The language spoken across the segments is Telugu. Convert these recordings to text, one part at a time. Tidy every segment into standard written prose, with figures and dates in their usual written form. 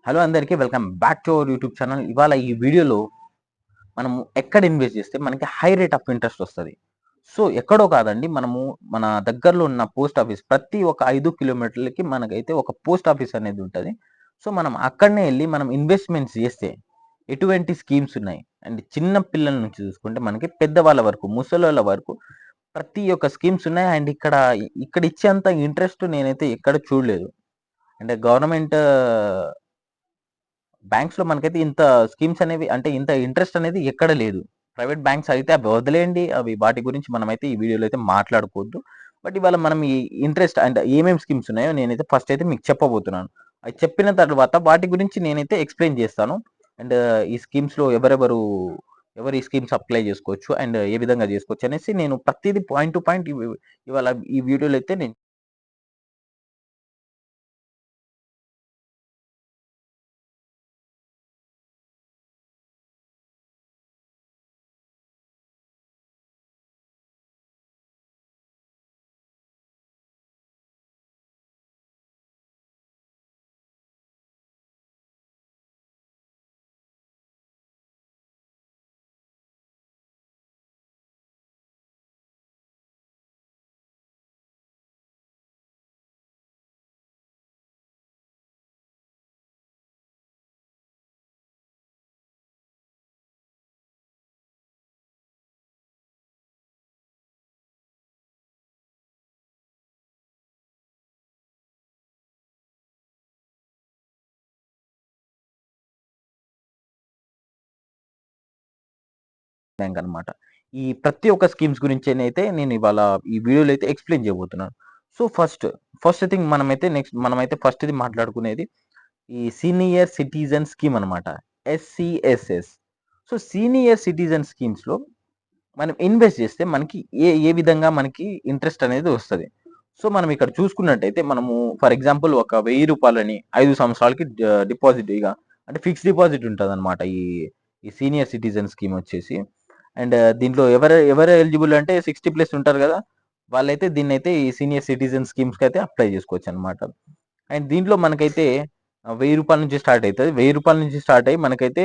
హలో అందరికీ welcome back to our YouTube channel. ఇవాళ ఈ వీడియోలో మనము ఎక్కడ ఇన్వెస్ట్ చేస్తే మనకి హై రేట్ ఆఫ్ ఇంట్రెస్ట్ వస్తది. సో, ఎక్కడో కాదండి, మనము మన దగ్గరలో ఉన్న పోస్ట్ ఆఫీస్ ప్రతి ఒక 5 కిలోమీటర్లకి మనకైతే ఒక పోస్ట్ ఆఫీస్ అనేది ఉంటది. సో, మనం అక్కడనే ఎళ్లి మనం ఇన్వెస్ట్‌మెంట్స్ చేస్తే ఎటువంటి స్కీమ్స్ ఉన్నాయి. అండ్ చిన్న పిల్లల నుంచి చూసుకుంటే మనకి పెద్దవాళ్ళ వరకు, ముసలోళ్ళ వరకు ప్రతి ఒక్క స్కీమ్స్ ఉన్నాయి. అండ్ ఇక్కడ ఇచ్చేంత ఇంట్రెస్ట్ నేనైతే ఎక్కడ చూడలేదు. అంటే గవర్నమెంట్ బ్యాంక్స్‌లో మనకైతే ఇంత స్కీమ్స్ అనేవి, అంటే ఇంత ఇంట్రెస్ట్ అనేది ఎక్కడ లేదు. ప్రైవేట్ బ్యాంక్స్ అయితే అవి వదిలేయండి. అవి వాటి గురించి మనమైతే ఈ వీడియోలో అయితే మాట్లాడుకోవద్దు. బట్ ఇవాళ మనం ఈ ఇంట్రెస్ట్ అంటే ఏమేమి స్కీమ్స్ ఉన్నాయో నేనైతే ఫస్ట్ అయితే మీకు చెప్పబోతున్నాను. అది చెప్పిన తర్వాత వాటి గురించి నేనైతే ఎక్స్‌ప్లెయిన్ చేస్తాను. అండ్ ఈ స్కీమ్స్‌లో ఎవరు ఈ స్కీమ్స్ అప్లై చేసుకోవచ్చు అండ్ ఏ విధంగా చేసుకోవచ్చు అనేసి నేను ప్రతీది పాయింట్ టు పాయింట్ ఇవాళ ఈ వీడియోలో అయితే నేను బ్యాంక్ అనమాట. ఈ ప్రతి ఒక్క స్కీమ్స్ గురించినైతే నేను ఇవాళ ఈ వీడియోలో అయితే ఎక్స్‌ప్లెయిన్ చేయబోతున్నాను. సో, ఫస్ట్ థింగ్ మనమైతే ఫస్ట్ ఇది మాట్లాడుకునేది ఈ సీనియర్ సిటిజన్ స్కీమ్ అనమాట. ఎస్‌సిఎస్‌ఎస్. సో, సీనియర్ సిటిజన్ స్కీమ్స్‌లో మనం ఇన్వెస్ట్ చేస్తే మనకి ఏ ఏ విధంగా మనకి ఇంట్రెస్ట్ అనేది వస్తది. సో, మనం ఇక్కడ చూసుకున్నట్టయితే మనము ఫర్ ఎగ్జాంపుల్ ఒక రూ. 1000 5 సంవత్సరాలకి డిపాజిట్ అంటే ఫిక్స్డ్ డిపాజిట్ ఉంటదనమాట. ఈ సీనియర్ సిటిజన్ స్కీమ్ వచ్చేసి. అండ్ దీంట్లో ఎవరు ఎలిజిబుల్ అంటే 60 ప్లస్ ఉంటారు గదా! వాళ్ళైతే దీన్నైతే ఈ సీనియర్ సిటిజన్ స్కీమ్స్‌కైతే అప్లై చేసుకోవచ్చనమాట. అండ్ దీంట్లో మనకైతే రూ. 1000 నుంచి స్టార్ట్ అయితది. రూ. 1000 నుంచి స్టార్ట్ అయ్యి మనకైతే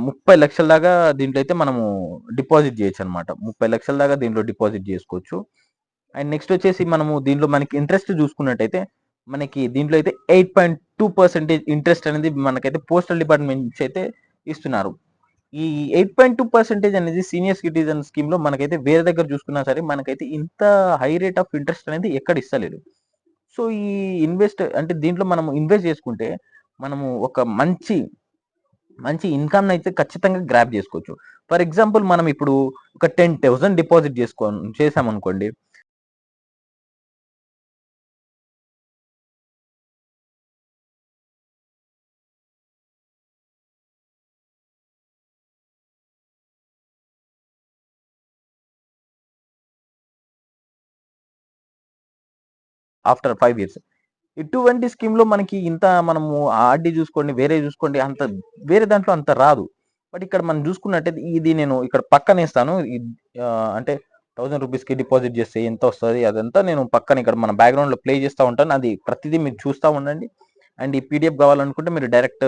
30,00,000 దాకా దీంట్లో అయితే మనము డిపాజిట్ చేయొచ్చనమాట. 30,00,000 దాకా దీంట్లో డిపాజిట్ జేసుకోవచ్చు. అండ్ నెక్స్ట్ వచ్చేసి మనము దీంట్లో మనకి ఇంట్రెస్ట్ చూసుకున్నట్టయితే, మనకి దీంట్లో అయితే 8.2% ఇంట్రెస్ట్ అనేది మనకైతే పోస్టల్ డిపార్ట్‌మెంట్ నుంచి అయితే ఇస్తున్నారు. ఈ 8.2% అనేది సీనియర్ సిటిజన్ స్కీమ్‌లో మనకైతే వేరే దగ్గర చూసుకున్నా సరే, మనకైతే ఇంత హై రేట్ ఆఫ్ ఇంట్రెస్ట్ అనేది ఎక్కడ ఇస్తలేదు. సో, ఈ అంటే దీంట్లో మనము ఇన్వెస్ట్ చేసుకుంటే, మనము ఒక మంచి ఇన్‌కమ్‌నయితే ఖచ్చితంగా గ్రాబ్ జేసుకోవచ్చు. ఫర్ ఎగ్జాంపుల్ మనం ఇప్పుడు ఒక 10,000 డిపాజిట్ చేశామనుకోండి. After 5 years. ఇటువంటి స్కీమ్‌లో మనకి ఇంత మనము ఆర్‌డి చూసుకోండి, చూసుకోండి, వేరే దాంట్లో అంత రాదు. బట్ ఇక్కడ మనం చూసుకున్నట్టయితే ఇది నేను ఇక్కడ పక్కనేస్తాను. అంటే రూ. 1000కి డిపాజిట్ చేస్తే ఎంతొస్తది అదంతా నేను పక్కన ఇక్కడ మన బ్యాక్‌గ్రౌండ్‌లో ప్లే చేస్తా ఉంటాను. అది ప్రతిదీ మీరు చూస్తా ఉండండి. అండ్ ఈ పీడీఎఫ్ కావాలనుకుంటే మీరు డైరెక్ట్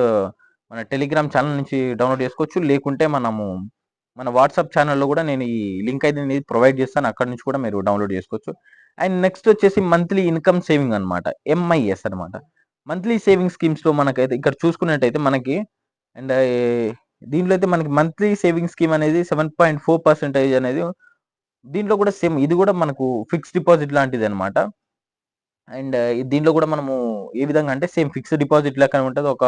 మన టెలిగ్రామ్ ఛానెల్ నుంచి డౌన్‌లోడ్ చేసుకోవచ్చు. లేకుంటే మన వాట్సాప్ ఛానెల్‌లో కూడా నేను ఈ లింక్ అనేది ప్రొవైడ్ చేస్తాను. అక్కడి నుంచి కూడా మీరు డౌన్‌లోడ్ చేసుకోవచ్చు. అండ్ నెక్స్ట్ వచ్చేసి మంత్లీ ఇన్‌కమ్ సేవింగ్ అనమాట. ఎంఐఎస్ అనమాట. మంత్లీ సేవింగ్ స్కీమ్స్‌లో మనకైతే ఇక్కడ చూసుకున్నట్టయితే మనకి అండ్ దీంట్లో అయితే మనకి మంత్లీ సేవింగ్ స్కీమ్ అనేది 7.4% అనేది దీంట్లో కూడా సేమ్ ఇది కూడా మనకు ఫిక్స్డ్ డిపాజిట్ లాంటిదనమాట. అండ్ దీంట్లో కూడా మనము ఏ విధంగా అంటే సేమ్ ఫిక్స్డ్ డిపాజిట్ లెక్కనే ఉంటది. ఒక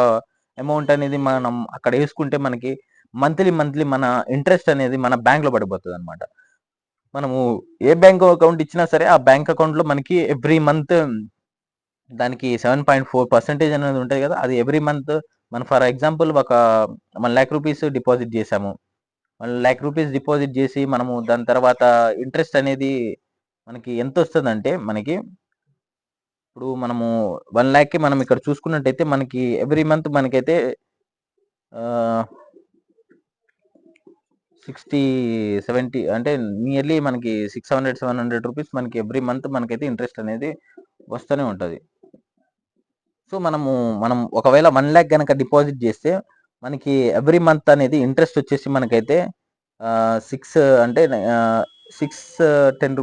అమౌంట్ అనేది మనం అక్కడ యేసుకుంటే మనకి మంత్లీ మన ఇంట్రెస్ట్ అనేది మన బ్యాంక్‌లో పడిపోతదనమాట. మనము ఏ బ్యాంక్ అకౌంట్ ఇచ్చినా సరే, ఆ బ్యాంక్ అకౌంట్‌లో మనకి ఎవ్రీ మంత్ దానికి 7.4% అనేది ఉంటది గదా! అది ఎవ్రీ మంత్ మనం ఫర్ ఎగ్జాంపుల్ ఒక రూ. 1,00,000 డిపాజిట్ జేసాము. రూ. 1,00,000 డిపాజిట్ జేసి మనము దాని తర్వాత ఇంట్రెస్ట్ అనేది మనకి ఎంతొస్తదంటే మనకి ఇప్పుడు మనము 1,00,000కి మనం ఇక్కడ చూసుకున్నట్టయితే మనకి ఎవ్రీ మంత్ మనకైతే ఆహ్, 60, 70 అంటే నియర్లీ మనకి 600, రూ. 700 మనకి ఎవ్రీ మంత్ మనకైతే ఇంట్రెస్ట్ అనేది వస్తూనే ఉంటది. సో, మనం ఒకవేళ 1,00,000 గనక డిపాజిట్ జేస్తే, మనకి ఎవ్రీ మంత్ అనేది ఇంట్రెస్ట్ వచ్చేసి మనకైతే 6 అంటే 6 10 రూ.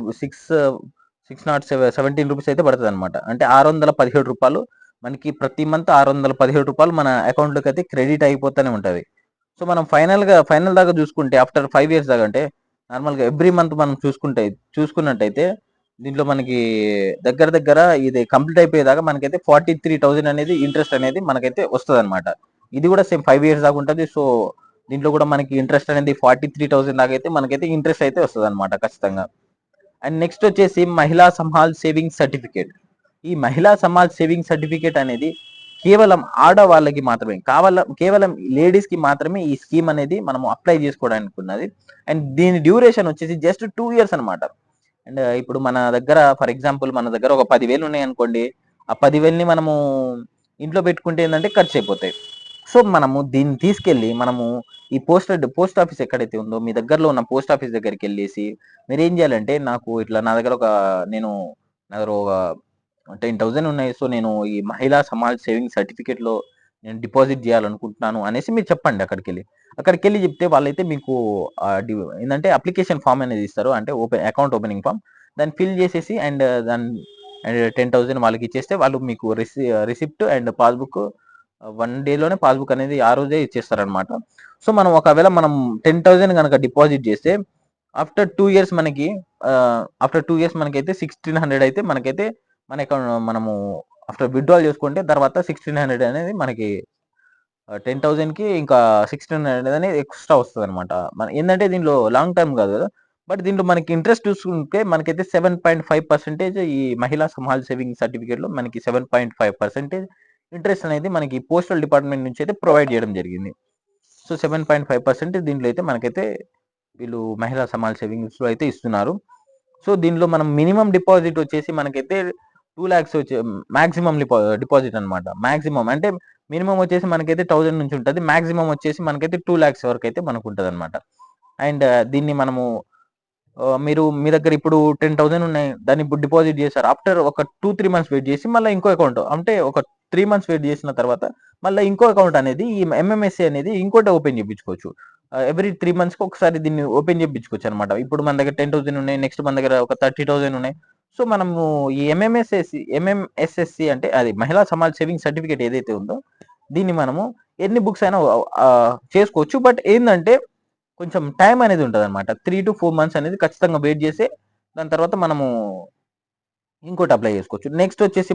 607 17 రూపీస్ అయితే పడతదనమాట. అంటే రూ. 617 మనకి ప్రతి మంత్ రూ. 617 మన అకౌంట్‌లోకైతే క్రెడిట్ అయిపోతూనే ఉంటది. సో, మనం ఫైనల్ దాకా చూసుకుంటే ఆఫ్టర్ 5 ఇయర్స్ దాకా అంటే నార్మల్‌గా ఎవ్రీ మంత్ మనం చూసుకున్నట్టయితే దీంట్లో మనకి దగ్గర దగ్గర ఇది కంప్లీట్ అయిపోయేదాకా మనకైతే 43,000 అనేది ఇంట్రెస్ట్ అనేది మనకైతే వస్తదనమాట. ఇది కూడా సేమ్ 5 ఇయర్స్ దాకా ఉంటది. సో, దీంట్లో కూడా మనకి ఇంట్రెస్ట్ అనేది 43,000 దాకా అయితే మనకైతే ఇంట్రెస్ట్ అయితే వస్తదనమాట ఖచ్చితంగా. అండ్ నెక్స్ట్ వచ్చేసి మహిళా సంహాల్ సేవింగ్స్ సర్టిఫికేట్. ఈ మహిళా సమాజ్ సేవింగ్ సర్టిఫికేట్ అనేది కేవలం ఆడవాళ్ళకి మాత్రమే కేవలం లేడీస్ కి మాత్రమే ఈ స్కీమ్ అనేది మనం అప్లై చేసుకోవడానికి ఉన్నది. అండ్ దీని డ్యూరేషన్ వచ్చేసి జస్ట్ 2 ఇయర్స్ అనమాట. అండ్ ఇప్పుడు మన దగ్గర ఫర్ ఎగ్జాంపుల్ మన దగ్గర ఒక 10,000 ఉన్నాయి అనుకోండి. ఆ 10,000ని మనము ఇంట్లో పెట్టుకుంటే ఏంటంటే ఖర్చు అయిపోతాయి. సో, మనము దీన్ని తీసుకెళ్ళి ఈ పోస్ట్ ఆఫీస్ ఎక్కడైతే ఉందో మీ దగ్గరలో ఉన్న పోస్ట్ ఆఫీస్ దగ్గరికెళ్ళేసి మీరేం చేయాలంటే నాకు ఇట్లా నా దగ్గర ఒక 10,000 ఉన్నాయి. సో, నేను ఈ మహిళా సమాజ్ సేవింగ్ సర్టిఫికేట్‌లో నేను డిపాజిట్ చేయాలనుకుంటున్నాను అనేసి మీరు చెప్పండి అక్కడికెళ్ళి. అక్కడికెళ్ళి చెప్తే వాళ్ళైతే మీకు ఏందంటే అప్లికేషన్ ఫార్మ్ అనేది ఇస్తారు. అంటే అకౌంట్ ఓపెనింగ్ ఫార్మ్. దాన్ని ఫిల్ చేసేసి అండ్ 10,000 వాళ్ళకిచ్చేస్తే వాళ్ళు మీకు రిసిప్ట్ అండ్ పాస్‌బుక్ 1 డేలోనే పాస్‌బుక్ అనేది ఆ రోజే ఇచ్చేస్తారనమాట. సో, మనం 10,000 గనక డిపాజిట్ చేస్తే ఆఫ్టర్ 2 ఇయర్స్ మనకైతే 1,600 అయితే మనకైతే మన అకౌంట్ మనము ఆఫ్టర్ విత్‌డ్రాల్ చేసుకుంటే తర్వాత 1,600 అనేది మనకి 10,000కి ఇంకా 1,600 అనేది ఎక్స్‌ట్రా వస్తదనమాట. ఏందంటే దీనిలో లాంగ్ టర్మ్ కాదు కదా! బట్ దీంట్లో మనకి ఇంట్రెస్ట్ చూసుకుంటే మనకైతే 7.5% ఈ మహిళా సమాజ్ సేవింగ్ సర్టిఫికేట్‌లో మనకి 7.5% ఇంట్రెస్ట్ అనేది మనకి పోస్టల్ డిపార్ట్‌మెంట్ నుంచి అయితే ప్రొవైడ్ చేయడం జరిగింది. సో, 7.5% దీంట్లో అయితే మనకైతే వీళ్ళు మహిళా సమాజ్ సేవింగ్స్‌లో అయితే ఇస్తున్నారు. సో, దీనిలో మనం మినిమమ్ డిపాజిట్ వచ్చేసి మనకైతే 2,00,000 మాక్సిమం డిపాజిట్ అనమాట. మాక్సిమం అంటే మినిమమ్ వచ్చేసి మనకైతే 1000 నుంచి ఉంటది. మాక్సిమం వచ్చేసి మనకైతే 2,00,000 వరకైతే మనకుంటదనమాట. అండ్ దీన్ని మీ దగ్గర ఇప్పుడు 10,000 ఉన్నాయి. దాన్ని ఇప్పుడు డిపాజిట్ చేశారు. ఆఫ్టర్ ఒక 2, 3 మంత్స్ వెయిట్ చేసి మళ్ళా ఇంకో అకౌంట్ అంటే ఒక 3 మంత్స్ వెయిట్ చేసిన తర్వాత మళ్ళా ఇంకో అకౌంట్ అనేది ఈ ఎంఎంఎస్‌సి అనేది ఇంకోటి ఓపెన్ చేపించుకోవచ్చు. ఎవ్రీ 3 మంత్స్‌కి ఒకసారి దీన్ని ఓపెన్ చేపించుకోవచ్చనమాట. ఇప్పుడు మన దగ్గర 10,000 ఉన్నాయి. నెక్స్ట్ మన దగ్గర ఒక 30,000 ఉన్నాయి. సో, మనము ఈ ఎంఎంఎస్ఎస్‌సి అంటే అది మహిళా సమాజ్ సేవింగ్ సర్టిఫికేట్ ఏదైతే ఉందో దీన్ని మనము ఎన్ని బుక్స్ అయినా చేసుకోవచ్చు. బట్ ఏందంటే కొంచెం టైం అనేది ఉంటదనమాట. 3-4 మంత్స్ అనేది ఖచ్చితంగా వెయిట్ చేసి దాని తర్వాత మనము ఇంకోటి అప్లై చేసుకోవచ్చు. నెక్స్ట్ వచ్చేసి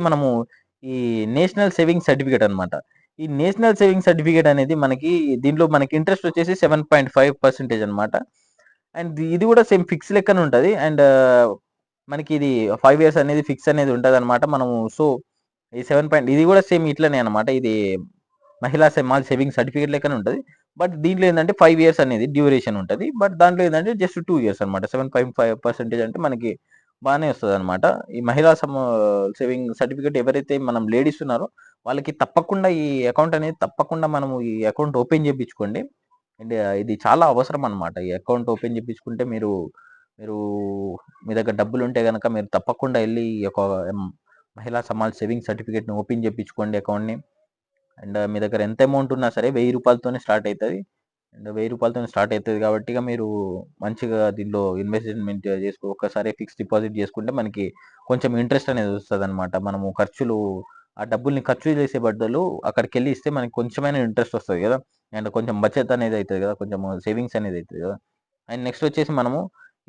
ఈ నేషనల్ సేవింగ్ సర్టిఫికేట్ అనమాట. ఈ నేషనల్ సేవింగ్ సర్టిఫికేట్ అనేది దీంట్లో మనకి ఇంట్రెస్ట్ వచ్చేసి 7.5% అనమాట. అండ్ ఇది కూడా సేమ్ ఫిక్స్ లెక్కనే ఉంటది. అండ్ మనకి ఇది 5 ఇయర్స్ అనేది ఫిక్స్ అనేది ఉంటదనమాట. సో, ఈ 7 ఇది కూడా సేమ్ ఇట్లనే అనమాట. ఇది మహిళా సమాజ్ సేవింగ్ సర్టిఫికేట్ లెక్కనే ఉంటది. బట్ దీంట్లో ఏందంటే 5 ఇయర్స్ అనేది డ్యూరేషన్ ఉంటది. బట్ దాంట్లో ఏందంటే జస్ట్ 2 ఇయర్స్ అనమాట. 7.5% అంటే మనకి బానే వస్తదనమాట. ఈ మహిళా సేవింగ్ సర్టిఫికేట్ ఎవరైతే మనం లేడీస్ ఉన్నారో వాళ్ళకి తప్పకుండా ఈ అకౌంట్ అనేది తప్పకుండా మనము ఈ అకౌంట్ ఓపెన్ చేపించుకోండి. అండ్ ఇది చాలా అవసరం అనమాట. ఈ అకౌంట్ ఓపెన్ చేపించుకుంటే మీరు మీరు మీ దగ్గర డబ్బులుంటే గనక మీరు తప్పకుండా ఎళ్లి ఈ యొక్క మహిళా సమాజ్ సేవింగ్ సర్టిఫికేట్‌ని ఓపెన్ చేపించుకోండి అకౌంట్‌ని. అండ్ మీ దగ్గర ఎంత అమౌంట్ ఉన్నా సరే రూ. 1,000తోనే స్టార్ట్ అయితది. అండ్ రూ. 1,000తోనే స్టార్ట్ అయితది కాబట్టి ఇక మీరు మంచిగా దీనిలో ఇన్వెస్ట్‌మెంట్ ఒక్కసారి ఫిక్స్డ్ డిపాజిట్ చేసుకుంటే మనకి కొంచెం ఇంట్రెస్ట్ అనేది వస్తదనమాట. ఆ డబ్బుల్ని ఖర్చు చేసే బదులు అక్కడికెళ్ళి ఇస్తే మనకి కొంచెమైనా ఇంట్రెస్ట్ వస్తది గదా! అండ్ కొంచెం బచత్ అనేది అయితది గదా! కొంచెం సేవింగ్స్ అనేది అయితది గదా! అండ్ నెక్స్ట్ వచ్చేసి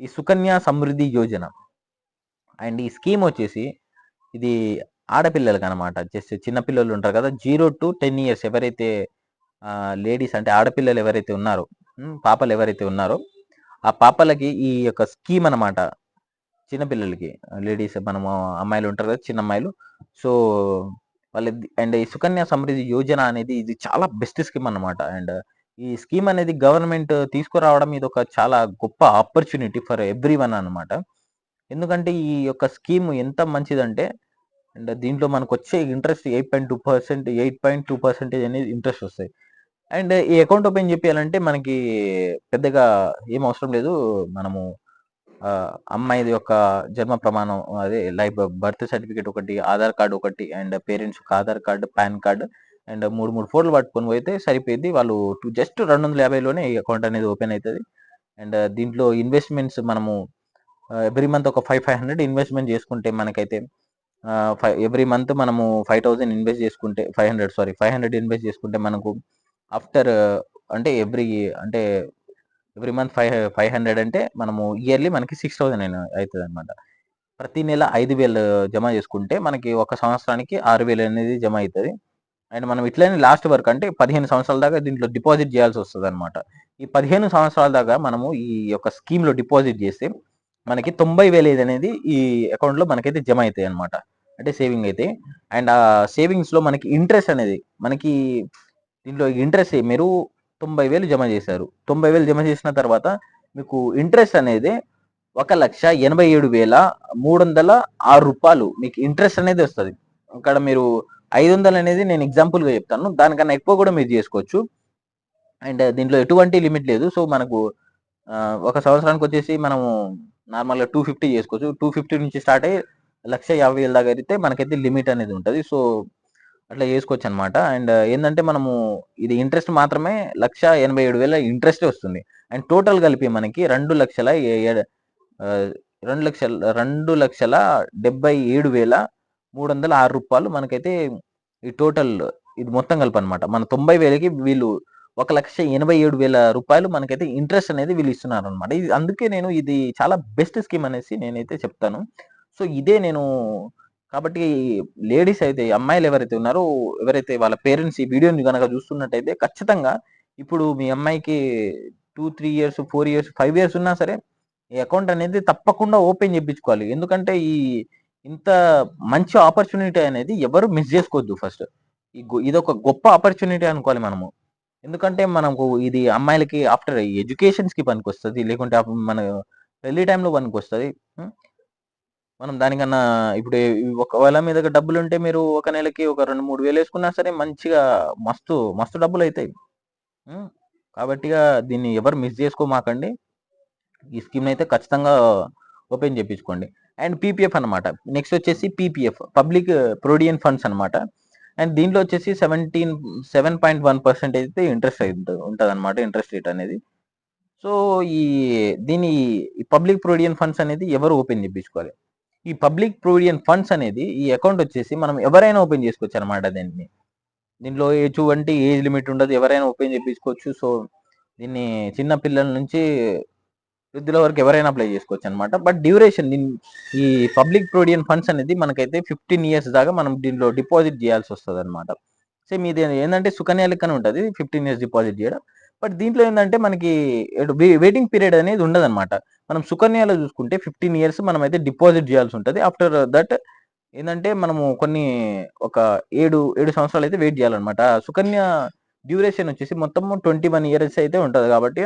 ఈ సుకన్య సమృద్ధి యోజన అండ్ ఈ స్కీమ్ వచ్చేసి ఇది ఆడపిల్లలకనమాట. జస్ట్ చిన్న పిల్లలు ఉంటారు కదా! 0-10 ఇయర్స్ ఎవరైతే లేడీస్ అంటే ఆడపిల్లలు ఎవరైతే ఉన్నారో పాపలు ఎవరైతే ఉన్నారో ఆ పాపలకి ఈ యొక్క స్కీమ్ అనమాట. చిన్న పిల్లలకి లేడీస్ అమ్మాయిలు ఉంటారు కదా! చిన్న అమ్మాయిలు. సో, అండ్ ఈ సుకన్య సమృద్ధి యోజన అనేది ఇది చాలా బెస్ట్ స్కీమ్ అనమాట. అండ్ ఈ స్కీమ్ అనేది గవర్నమెంట్ తీసుకురావడం ఇదొక చాలా గొప్ప ఆపర్చునిటీ ఫర్ ఎవ్రీవన్ అనమాట. ఎందుకంటే ఈ యొక్క స్కీమ్ ఎంత మంచిదంటే అండ్ దీంట్లో మనకొచ్చే ఇంట్రెస్ట్ 8.2% అనేది ఇంట్రెస్ట్ వస్తాయి. అండ్ ఈ అకౌంట్ ఓపెన్ చేపియాలంటే మనకి పెద్దగా ఏం అవసరం లేదు. మనము అమ్మాయిది యొక్క జన్మ ప్రమాణం, అదే లైక్ బర్త్ సర్టిఫికేట్ ఒకటి, ఆధార్ కార్డ్ ఒకటి, అండ్ పేరెంట్స్ యొక్క Aadhaar card, pan card, and 3 ఫోటోలు పట్టుకొని పోతే సరిపోయింది. వాళ్ళు జస్ట్ 250లోనే ఈ అకౌంట్ అనేది ఓపెన్ అవుతుంది. అండ్ దీంట్లో ఇన్వెస్ట్మెంట్స్ మనము ఎవ్రీ మంత్ ఒక 500 ఇన్వెస్ట్మెంట్ చేసుకుంటే మనకైతే ఎవ్రీ మంత్ మనము 5000 ఇన్వెస్ట్ చేసుకుంటే 500 ఇన్వెస్ట్ చేసుకుంటే మనకు ఆఫ్టర్ అంటే అంటే ఎవ్రీ మంత్ 500 అంటే మనము ఇయర్లీ మనకి 6000 అవుతుంది అనమాట. ప్రతి నెల 5000 జమ చేసుకుంటే మనకి ఒక సంవత్సరానికి 6000 అనేది జమ అవుతుంది. అండ్ మనం ఇట్లనే లాస్ట్ వరకు అంటే 15 సంవత్సరాల దాకా దీంట్లో డిపాజిట్ చేయాల్సి వస్తుంది అనమాట. ఈ 15 సంవత్సరాల దాకా మనము ఈ యొక్క స్కీమ్లో డిపాజిట్ చేస్తే మనకి 90,000 అనేది ఈ అకౌంట్లో మనకైతే జమ అవుతాయి అనమాట. అంటే సేవింగ్ అయితే. అండ్ ఆ సేవింగ్స్లో మనకి ఇంట్రెస్ట్ అనేది మనకి దీంట్లో ఇంట్రెస్ట్ మీరు 90,000 జమ చేశారు. 90,000 జమ చేసిన తర్వాత మీకు ఇంట్రెస్ట్ అనేది రూ. 1,87,306 మీకు ఇంట్రెస్ట్ అనేది వస్తుంది. అక్కడ మీరు 500 అనేది నేను ఎగ్జాంపుల్గా చెప్తాను. దానికన్నా ఎక్కువ కూడా మీరు చేసుకోవచ్చు. అండ్ దీంట్లో ఎటువంటి లిమిట్ లేదు. సో మనకు ఒక సంవత్సరానికి వచ్చేసి మనము నార్మల్గా 250 చేసుకోవచ్చు. 250 నుంచి స్టార్ట్ అయ్యి 1,50,000 దాకా అయితే మనకైతే లిమిట్ అనేది ఉంటుంది. సో అట్లా చేసుకోవచ్చు అనమాట. అండ్ ఏంటంటే మనము ఇది ఇంట్రెస్ట్ మాత్రమే 1,87,000 ఇంట్రెస్టే వస్తుంది. అండ్ టోటల్ కలిపి మనకి 2,77,306 రూపాయలు మనకైతే ఈ టోటల్ ఇది మొత్తం కలిపి అనమాట. మన 90,000కి వీళ్ళు 1,87,000 రూపాయలు మనకైతే ఇంట్రెస్ట్ అనేది వీళ్ళు ఇస్తున్నారు అనమాట. ఇది అందుకే నేను ఇది చాలా బెస్ట్ స్కీమ్ అనేసి నేనైతే చెప్తాను. సో ఇదే నేను కాబట్టి లేడీస్ అయితే అమ్మాయిలు ఎవరైతే ఉన్నారో, ఎవరైతే వాళ్ళ పేరెంట్స్ ఈ వీడియోని గనక చూస్తున్నట్టయితే ఖచ్చితంగా ఇప్పుడు మీ అమ్మాయికి 2, 3 ఇయర్స్, 4 ఇయర్స్, 5 ఇయర్స్ ఉన్నా సరే ఈ అకౌంట్ అనేది తప్పకుండా ఓపెన్ చేపించుకోవాలి. ఎందుకంటే ఇంత మంచి ఆపర్చునిటీ అనేది ఎవరు మిస్ చేసుకోవద్దు ఫస్ట్. ఇదొక గొప్ప ఆపర్చునిటీ అనుకోవాలి మనము. ఎందుకంటే మనకు ఇది అమ్మాయిలకి ఆఫ్టర్ ఎడ్యుకేషన్స్‌కి పనికొస్తది. లేకుంటే మన పెళ్లి టైంలో పనికొస్తది. మనం దానికన్నా ఇప్పుడు ఒకవేళ మీ దగ్గర డబ్బులుంటే మీరు ఒక నెలకి ఒక 2, 3 వేలు వేసుకున్నా సరే మంచిగా మస్తు మస్తు డబ్బులైతాయి. కాబట్టిగా దీన్ని ఎవరు మిస్ చేసుకోమాకండి. ఈ స్కీమ్‌నైతే ఖచ్చితంగా ఓపెన్ చేపించుకోండి. అండ్ పీపీఎఫ్ అనమాట. నెక్స్ట్ వచ్చేసి పీపీఎఫ్ పబ్లిక్ ప్రొవిడెంట్ ఫండ్స్ అనమాట. అండ్ దీంట్లో వచ్చేసి 7.1% అయితే ఇంట్రెస్ట్ ఉంటదనమాట. ఇంట్రెస్ట్ రేట్ అనేది. సో ఈ పబ్లిక్ ప్రొవిడెంట్ ఫండ్స్ అనేది ఎవరు ఓపెన్ చేపించుకోవాలి. ఈ పబ్లిక్ ప్రొవిడెంట్ ఫండ్స్ అనేది ఈ అకౌంట్ వచ్చేసి మనం ఎవరైనా ఓపెన్ చేసుకోవచ్చు అనమాట. దీంట్లో ఎటువంటి ఏజ్ లిమిట్ ఉండదు. ఎవరైనా ఓపెన్ చేపించుకోవచ్చు. సో దీన్ని చిన్న పిల్లల నుంచి వృద్ధుల వరకు ఎవరైనా అప్లై చేసుకోవచ్చు అనమాట. బట్ డ్యూరేషన్ ఈ పబ్లిక్ ప్రొవిడెంట్ ఫండ్స్ అనేది మనకైతే 15 ఇయర్స్ దాకా మనం దీంట్లో డిపాజిట్ చేయాల్సి వస్తుంది అనమాట. సేమ్ ఇది ఏంటంటే సుకన్య లెక్కనే ఉంటుంది 15 ఇయర్స్ డిపాజిట్ చేయడం. బట్ దీంట్లో ఏంటంటే మనకి వెయిటింగ్ పీరియడ్ అనేది ఉండదన్నమాట. మనం సుకన్యలో చూసుకుంటే 15 ఇయర్స్ మనం అయితే డిపాజిట్ చేయాల్సి ఉంటుంది. ఆఫ్టర్ దట్ ఏంటంటే మనము ఒక 7 సంవత్సరాలు అయితే వెయిట్ చేయాలన్నమాట. సుకన్య డ్యూరేషన్ వచ్చేసి మొత్తం 21 ఇయర్స్ అయితే ఉంటుంది. కాబట్టి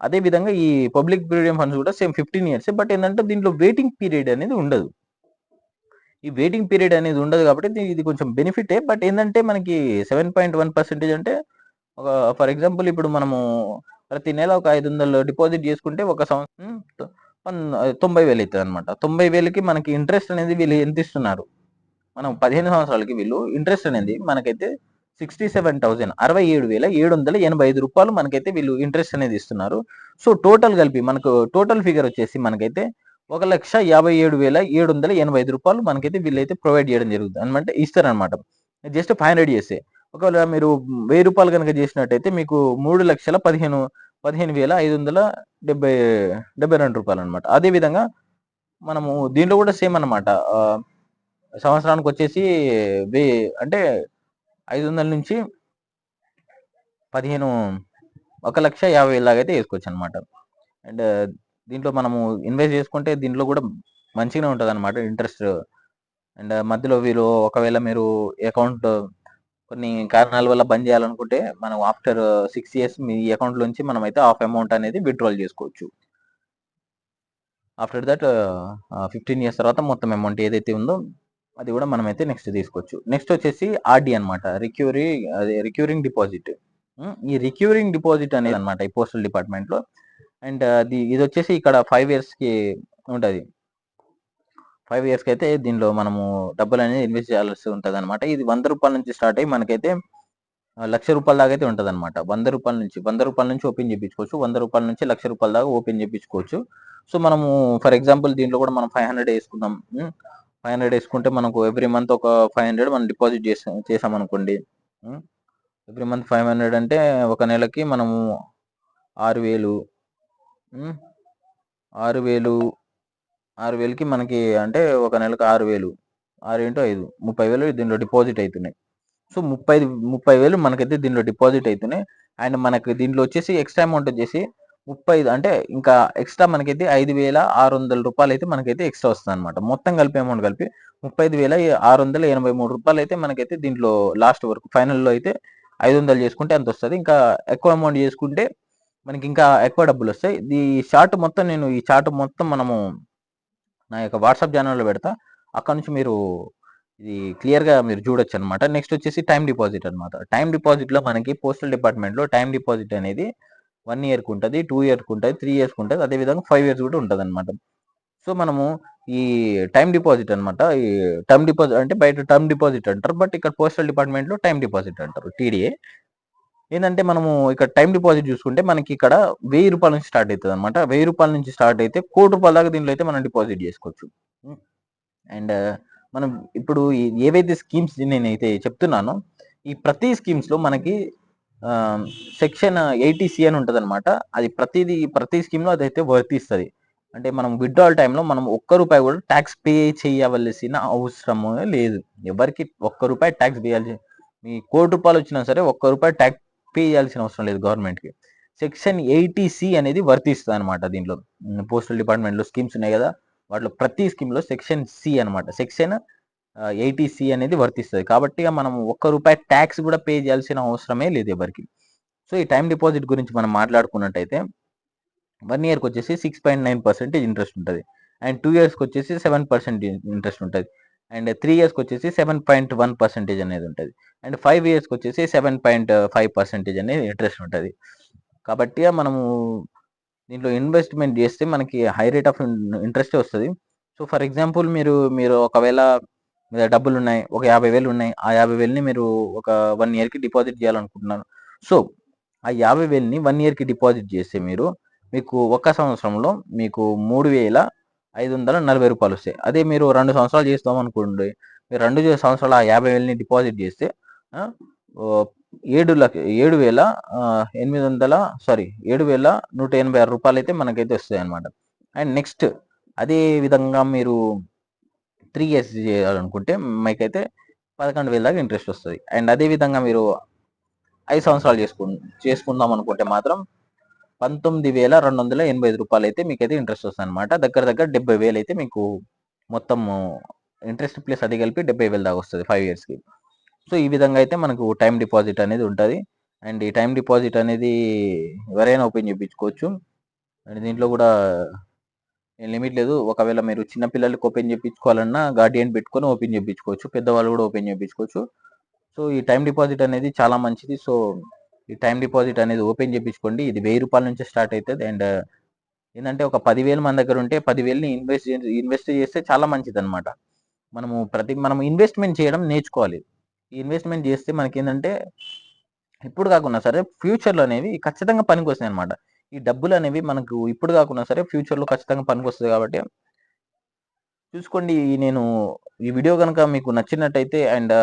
అదే విధంగా ఈ పబ్లిక్ ప్రొవిడెంట్ ఫండ్స్ కూడా సేమ్ 15 ఇయర్స్. బట్ ఏంటంటే దీంట్లో వెయిటింగ్ పీరియడ్ అనేది ఉండదు. ఈ వెయిటింగ్ పీరియడ్ అనేది ఉండదు కాబట్టి ఇది కొంచెం బెనిఫిటే. బట్ ఏంటంటే మనకి 7.1% అంటే ఒక ఫర్ ఎగ్జాంపుల్ ఇప్పుడు మనము ప్రతి నెల ఒక 500 డిపాజిట్ చేసుకుంటే ఒక సంవత్సరం 90,000 అవుతుంది అనమాట. 90,000కి మనకి ఇంట్రెస్ట్ అనేది వీళ్ళు ఎంత ఇస్తున్నారు, మనం 15 సంవత్సరాలకి వీళ్ళు ఇంట్రెస్ట్ అనేది మనకైతే 67,785 రూపాయలు మనకైతే వీళ్ళు ఇంట్రెస్ట్ అనేది ఇస్తున్నారు. సో టోటల్ కలిపి మనకు టోటల్ ఫిగర్ వచ్చేసి మనకైతే 1,57,785 రూపాయలు మనకైతే వీళ్ళైతే ప్రొవైడ్ చేయడం జరుగుతుంది అనమాట. ఇస్తారనమాట. జస్ట్ 500 చేస్తే ఒకవేళ మీరు 1000 రూపాయలు కనుక చేసినట్టయితే మీకు 3,15,572 రూపాయలు అనమాట. అదే విధంగా మనము దీంట్లో కూడా సేమ్ అనమాట. సంవత్సరానికి వచ్చేసి అంటే 500 నుంచి 1,50,000 దాకా అయితే వేసుకోవచ్చు అనమాట. అండ్ దీంట్లో మనము ఇన్వెస్ట్ చేసుకుంటే దీంట్లో కూడా మంచిగానే ఉంటుంది అనమాట ఇంట్రెస్ట్. అండ్ మధ్యలో వీళ్ళు ఒకవేళ మీరు అకౌంట్ కొన్ని కారణాల వల్ల బంద్ చేయాలనుకుంటే మనం ఆఫ్టర్ 6 ఇయర్స్ మీ అకౌంట్ నుంచి మనం అయితే హాఫ్ అమౌంట్ అనేది విత్డ్రాల్ చేసుకోవచ్చు. ఆఫ్టర్ దట్ 15 ఇయర్స్ తర్వాత మొత్తం అమౌంట్ ఏదైతే ఉందో అది కూడా మనమైతే నెక్స్ట్ తీసుకోవచ్చు. నెక్స్ట్ వచ్చేసి ఆర్డి అనమాట. Recurring deposit. ఈ రిక్యూరింగ్ డిపాజిట్ అనేది అనమాట ఈ పోస్టల్ డిపార్ట్మెంట్లో అండ్ ఇది వచ్చేసి ఇక్కడ 5 ఇయర్స్‌కి ఉంటది. 5 ఇయర్స్‌కి అయితే దీనిలో మనము డబ్బులనేది ఇన్వెస్ట్ చేయాల్సి ఉంటదనమాట. ఇది రూ. 100 నుంచి స్టార్ట్ అయ్యి మనకైతే రూ. 1,00,000 దాకా అయితే ఉంటదనమాట. రూ. 100 నుంచి ఓపెన్ చేపించుకోవచ్చు. రూ. 100 నుంచి రూ. 1,00,000 దాకా ఓపెన్ చేపించుకోవచ్చు. సో, మనము ఫర్ ఎగ్జాంపుల్ దీంట్లో కూడా మనం 500 యేసుకుందాం. 500 యేసుకుంటే మనకు ఎవ్రీ మంత్ ఒక 500 మనం డిపాజిట్ చేసామనుకోండి. హ్మ్. ఎవ్రీ మంత్ 500 అంటే ఒక నెలకి మనము 6,000 హ్మ్. 6,000 6,000కి మనకి అంటే ఒక నెలకు 6,000 6 ఇంటూ 5 30,000 దీనిలో డిపాజిట్ అయితున్నాయి. సో, 30,000 మనకైతే దీనిలో డిపాజిట్ అయితున్నాయి. అండ్ మనకు దీంట్లో వచ్చేసి ఎక్స్‌ట్రా అమౌంట్ వచ్చేసి 35 అంటే ఇంకా ఎక్స్‌ట్రా మనకైతే రూ. 5,600 అయితే మనకైతే ఎక్స్‌ట్రా వస్తదనమాట. మొత్తం కలిపి అమౌంట్ కలిపి రూ. 35,683 అయితే మనకైతే దీంట్లో లాస్ట్ వరకు ఫైనల్‌లో అయితే 500 చేసుకుంటే అంతొస్తది. ఇంకా ఎక్కువ అమౌంట్ చేసుకుంటే మనకి ఇంకా ఎక్కువ డబ్బులొస్తాయి. ఈ చార్ట్ మొత్తం మనము నా యొక్క వాట్సాప్ ఛానెల్‌లో పెడతా. అక్కడ నుంచి మీరు ఇది క్లియర్‌గా మీరు చూడొచ్చనమాట. నెక్స్ట్ వచ్చేసి టైమ్ డిపాజిట్ అనమాట. టైమ్ డిపాజిట్‌లో మనకి పోస్టల్ డిపార్ట్‌మెంట్‌లో టైమ్ డిపాజిట్ అనేది 1 ఇయర్‌కి ఉంటది, 2 ఇయర్స్‌కి ఉంటది, 3 ఇయర్స్‌కి ఉంటది. అదేవిధంగా 5 ఇయర్స్ కూడా ఉంటదనమాట. సో, మనము ఈ టైమ్ డిపాజిట్ అనమాట. ఈ టర్మ్ డిపాజిట్ అంటే బయట టర్మ్ డిపాజిట్ అంటారు. బట్ ఇక్కడ పోస్టల్ డిపార్ట్‌మెంట్‌లో టైమ్ డిపాజిట్ అంటారు. టీడీఏ. ఏందంటే మనము ఇక్కడ టైమ్ డిపాజిట్ చూసుకుంటే మనకి ఇక్కడ రూ. 1000 నుంచి స్టార్ట్ అయితదనమాట. రూ. 1000 నుంచి స్టార్ట్ అయితే రూ. 1,00,00,000 దాకా దీంట్లో అయితే మనం డిపాజిట్ చేసుకోవచ్చు. హ్మ్. అండ్ మనం ఇప్పుడు ఏవైతే స్కీమ్స్ నేనైతే చెప్తున్నానో, ఈ ప్రతి స్కీమ్స్‌లో మనకి సెక్షన్ 80సి అని ఉంటదనమాట. అది ప్రతి స్కీమ్‌లో అదైతే వర్తిస్తది. అంటే మనం విత్‌డ్రావల్ టైమ్‌లో మనం ఒక్క రూపాయి కూడా టాక్స్ పే చేయవలసిన అవసరమే లేదు. ఎవరికీ ఒక్క రూపాయి టాక్స్ మీ రూ. 1,00,00,000 వచ్చినా సరే ఒక్క రూపాయి టాక్స్ పే చేయాల్సిన అవసరం లేదు గవర్నమెంట్‌కి. సెక్షన్ 80సి అనేది వర్తిస్తదనమాట దీంట్లో. పోస్టల్ డిపార్ట్మెంట్‌లో స్కీమ్స్ ఉన్నాయి గదా! వాటిలో ప్రతి స్కీమ్‌లో సెక్షన్ సి అనమాట. సెక్షన్ 80సి అనేది వర్తిస్తది. కాబట్టి మనం ఒక్క రూపాయి టాక్స్ కూడా పే చేయాల్సిన అవసరమే లేదు ఎవరికీ. సో, ఈ టైమ్ డిపాజిట్ గురించి మనం మాట్లాడుకున్నట్టయితే 1 ఇయర్‌కొచ్చేసి 6.9% ఇంట్రెస్ట్ ఉంటది. అండ్ 2 ఇయర్స్‌కొచ్చేసి 7% ఇంట్రెస్ట్ ఉంటది. అండ్ 3 ఇయర్స్‌కొచ్చేసి 7.1% అనేది ఉంటది. అండ్ 5 ఇయర్స్‌కొచ్చేసి 7.5% అనేది ఇంట్రెస్ట్ ఉంటది. కాబట్టి మనము దీంట్లో ఇన్వెస్ట్‌మెంట్ చేస్తే మనకి హై రేట్ ఆఫ్ ఇంట్రెస్టే వస్తది. సో, ఫర్ ఎగ్జాంపుల్ మీరు ఒకవేళ మీ దగ్గర డబ్బులున్నాయి. ఒక 50,000 ఉన్నాయి. ఆ 50,000ని మీరు ఒక 1 ఇయర్‌కి డిపాజిట్ చేయాలనుకుంటున్నారు. సో, ఆ 50,000ని 1 ఇయర్‌కి డిపాజిట్ చేస్తే మీకు ఒక సంవత్సరంలో మీకు రూ. 3,540 వస్తాయి. అదే మీరు 2 సంవత్సరాలు చేస్తామనుకోండి. మీరు 2 సంవత్సరాలు ఆ 50,000ని డిపాజిట్ చేస్తే ఆహ్, ఓహ్, 7,000 800 సారీ రూ. 7,186 అయితే మనకైతే వస్తాయన్నమాట. అండ్ నెక్స్ట్ అదే విధంగా మీరు 3 ఇయర్స్ చేయాలనుకుంటే మీకైతే 11,000 దాకా ఇంట్రెస్ట్ వస్తది. అండ్ అదే విధంగా మీరు 5 సంవత్సరాలు చేసుకుందాం అనుకుంటే మాత్రం రూ. 19,285 అయితే మీకైతే ఇంట్రెస్ట్ వస్తదనమాట. దగ్గర దగ్గర 70,000 అయితే మీకు మొత్తము ఇంట్రెస్ట్ ప్లస్ అది కలిపి 70,000 దాకా వస్తది 5 ఇయర్స్‌కి. సో, ఈ విధంగా అయితే మనకు టైమ్ డిపాజిట్ అనేది ఉంటది. అండ్ ఈ టైమ్ డిపాజిట్ అనేది ఎవరైనా ఓపెన్ చేపించుకోవచ్చు. అండ్ దీంట్లో కూడా ఏం లిమిట్ లేదు. ఒకవేళ మీరు చిన్న పిల్లలకి ఓపెన్ చేపించుకోవాలన్నా గార్డియన్ పెట్టుకొని ఓపెన్ చేపించుకోవచ్చు. పెద్దవాళ్ళు కూడా ఓపెన్ చేపించుకోవచ్చు. సో, ఈ టైమ్ డిపాజిట్ అనేది చాలా మంచిది. సో, ఈ టైమ్ డిపాజిట్ అనేది ఓపెన్ చేపించుకోండి. ఇది రూ. 1000 నుంచే స్టార్ట్ అయితది. అండ్ ఏందంటే ఒక 10,000 మన దగ్గర ఉంటే 10,000ని ఇన్వెస్ట్ చేస్తే చాలా మంచిదనమాట. మనం ఇన్వెస్ట్‌మెంట్ చేయడం నేర్చుకోవాలి. ఈ ఇన్వెస్ట్‌మెంట్ చేస్తే మనకేందంటే ఇప్పుడు కాకున్నా సరే ఫ్యూచర్‌లో అనేవి ఖచ్చితంగా పనికొస్తాయన్నమాట. ఈ డబ్బులనేవి మనకు ఇప్పుడు కాకున్నా సరే ఫ్యూచర్‌లో ఖచ్చితంగా పనికొస్తది కాబట్టి చూసుకోండి. ఈ వీడియో గనక మీకు నచ్చినట్టయితే అండ్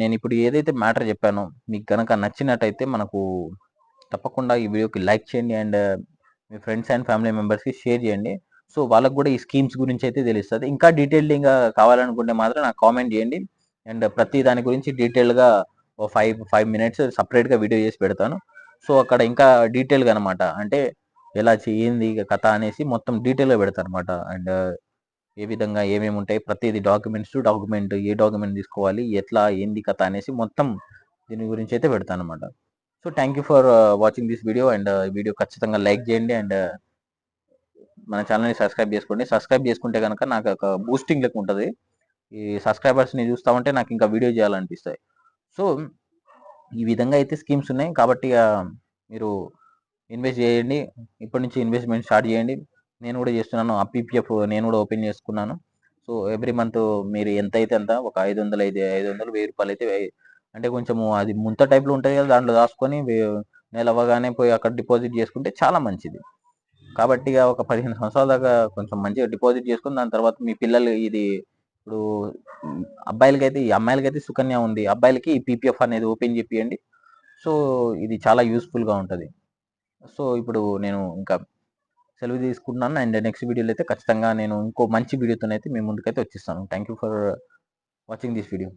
నేనిప్పుడు ఏదైతే మ్యాటర్ చెప్పానో మీకు గనక నచ్చినట్టయితే తప్పకుండా ఈ వీడియోకి లైక్ చేయండి. And me friends and family మెంబర్స్‌కి షేర్ చేయండి. సో, వాళ్ళకి గూడా ఈ స్కీమ్స్ గురించి అయితే తెలుస్తది. ఇంకా డీటెయిల్డ్‌గా కావాలనుకుంటే మాత్రం నాకు కామెంట్ చేయండి. అండ్ ప్రతి దాని గురించి డీటెయిల్‌గా ఓ 5 మినిట్స్ సెపరేట్‌గా వీడియో చేసి పెడతాను. సో, అక్కడ ఇంకా డీటెయిల్‌గా అనమాట. అంటే ఏంది కథ అనేసి మొత్తం డీటెయిల్‌గా పెడతానన్నమాట. అండ్ ఏ విధంగా ఏమేమి ఉంటాయి ప్రతిది ఏ డాక్యుమెంట్ తీసుకోవాలి, ఏంది కథ అనేసి మొత్తం దీని గురించి అయితే పెడతానన్నమాట. So, thank you for watching this video. And ఈ వీడియో ఖచ్చితంగా లైక్ చేయండి. అండ్ మన ఛానెల్‌ని సబ్స్క్రైబ్ చేసుకోండి. సబ్స్క్రైబ్ చేసుకుంటే గనక నాకు ఒక బూస్టింగ్ లెక్క ఉంటది. ఈ సబ్స్క్రైబర్స్‌ని చూస్తా ఉంటే నాకు ఇంకా వీడియో చేయాలనిపిస్తాయి. సో, ఈ విధంగా అయితే స్కీమ్స్ ఉన్నాయి. కాబట్టి మీరు ఇన్వెస్ట్ చేయండి. ఇప్పటి నుంచి ఇన్వెస్ట్మెంట్ స్టార్ట్ చేయండి. నేను కూడా చేస్తున్నాను. ఆ పీపీఎఫ్ నేను కూడా ఓపెన్ చేసుకున్నాను. సో ఎవ్రీ మంత్ మీరు ఎంత అయితే అంత ఒక 500 అయితే 500, 1000 రూపాయలు అయితే అంటే కొంచెము అది ముంత టైప్లో ఉంటుంది కదా, దాంట్లో దాచుకొని నెల అవ్వగానే పోయి అక్కడ డిపాజిట్ చేసుకుంటే చాలా మంచిది. కాబట్టి ఇక ఒక 15 సంవత్సరాల దాకా కొంచెం మంచిగా డిపాజిట్ చేసుకుని దాని తర్వాత మీ పిల్లలు ఇది ఇప్పుడు అబ్బాయిలకైతే ఈ అమ్మాయిలకైతే సుకన్య ఉంది, అబ్బాయిలకి ఈ పీపీఎఫ్ అనేది ఓపెన్ చేపియండి. సో ఇది చాలా యూస్ఫుల్గా ఉంటుంది. సో ఇప్పుడు నేను ఇంకా సెలవు తీసుకుంటున్నాను. అండ్ నెక్స్ట్ వీడియోలో అయితే ఖచ్చితంగా నేను ఇంకో మంచి వీడియోతోనైతే మీ ముందుకైతే వచ్చేస్తాను. Thank you for watching this video.